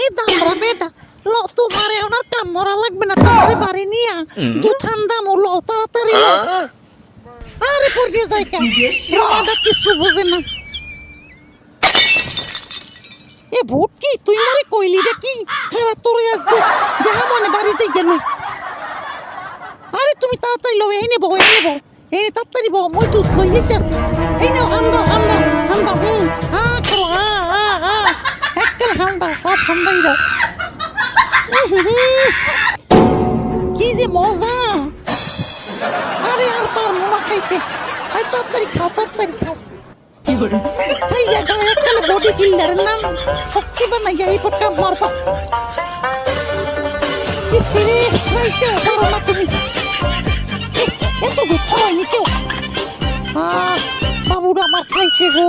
এই দামরা বেটা ল তোমার এখন আর কাম মরা লাগবে না তোমার বাড়ি নিয়া দুথান দাম ল তাড়াতাড়ি ল আরে পড়িয়ে যায় কেন রমাটা কিছু বোঝে না এ ভোট কি তুই মারে কইলি রে কি খারাপ তোরে আসবে দেখা মনে বাড়ি যাই কেন আরে তুমি তাড়াতাড়ি লো এই নেবো এই তাড়াতাড়ি বউ মই দুধ লই যেতেছি এই নাও হান্দাও হা করো হা এককাল হান্দাও সব হান্দাই দাও কি যে মজা আরে আর পারবো না খাইতে আরে তাড়াতাড়ি খাও খাইয়া গায়ে এককালে বডি বিল্ডারের নাম শক্তি বানাইয়া এই পর কাম মারবা কিসিরে খাইতে পারো না তুমি এত গুড হয়নি কেউ বাবুরা আমার খাইছে গো